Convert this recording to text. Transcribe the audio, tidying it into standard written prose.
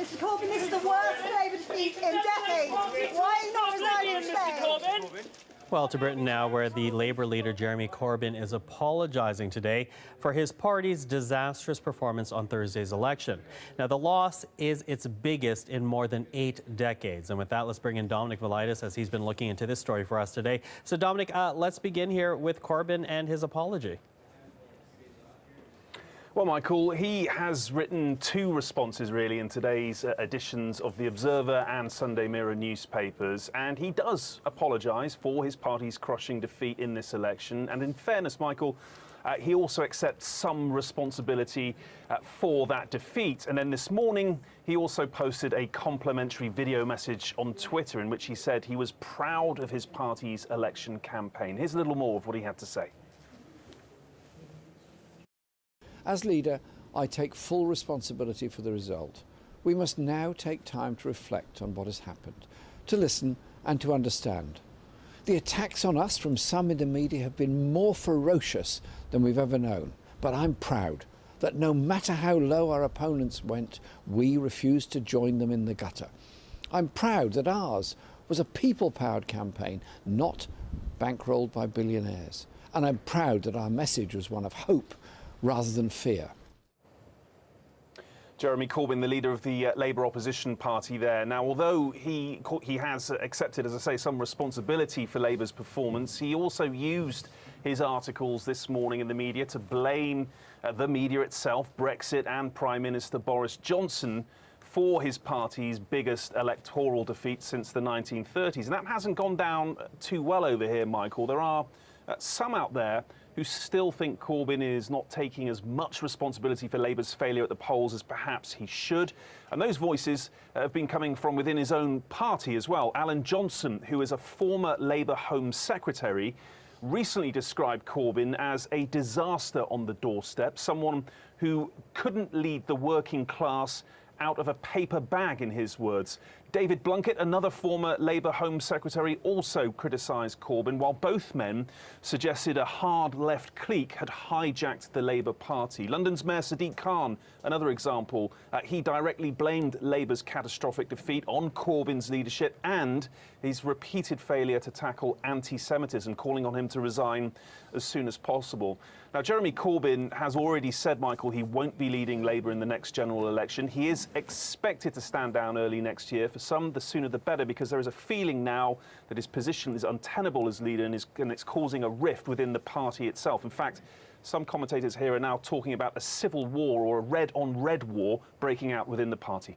Mr Corbyn, this is the worst Labour defeat in decades. Why are you not resigning today? Well, to Britain now, where the Labour leader Jeremy Corbyn is apologising today for his party's disastrous performance on Thursday's election. Now, the loss is its biggest in more than 8 decades. And with that, let's bring in Dominic Velitis as he's been looking into this story for us today. So, Dominic, let's begin here with Corbyn and his apology. Well, Michael, he has written 2 responses, really, in today's editions of The Observer and Sunday Mirror newspapers, and he does apologise for his party's crushing defeat in this election. And in fairness, Michael, he also accepts some responsibility for that defeat. And then this morning, he also posted a complimentary video message on Twitter in which he said he was proud of his party's election campaign. Here's a little more of what he had to say. As leader, I take full responsibility for the result. We must now take time to reflect on what has happened, to listen and to understand. The attacks on us from some in the media have been more ferocious than we've ever known, but I'm proud that no matter how low our opponents went, we refused to join them in the gutter. I'm proud that ours was a people-powered campaign, not bankrolled by billionaires. And I'm proud that our message was one of hope rather than fear. Jeremy Corbyn, the leader of the Labour opposition party there. Now, although he has accepted, as I say, some responsibility for Labour's performance, he also used his articles this morning in the media to blame the media itself, Brexit and Prime Minister Boris Johnson for his party's biggest electoral defeat since the 1930s. And that hasn't gone down too well over here, Michael. There are some out there who still think Corbyn is not taking as much responsibility for Labour's failure at the polls as perhaps he should. And those voices have been coming from within his own party as well. Alan Johnson, who is a former Labour Home Secretary, recently described Corbyn as a disaster on the doorstep, someone who couldn't lead the working class out of a paper bag, in his words. David Blunkett, another former Labour Home Secretary, also criticised Corbyn, while both men suggested a hard left clique had hijacked the Labour Party. London's Mayor Sadiq Khan, another example, he directly blamed Labour's catastrophic defeat on Corbyn's leadership and his repeated failure to tackle anti-Semitism, calling on him to resign as soon as possible. Now, Jeremy Corbyn has already said, Michael, he won't be leading Labour in the next general election. He is expected to stand down early next year. For some, the sooner the better, because there is a feeling now that his position is untenable as leader and it's causing a rift within the party itself. In fact, some commentators here are now talking about a civil war or a red-on-red war breaking out within the party.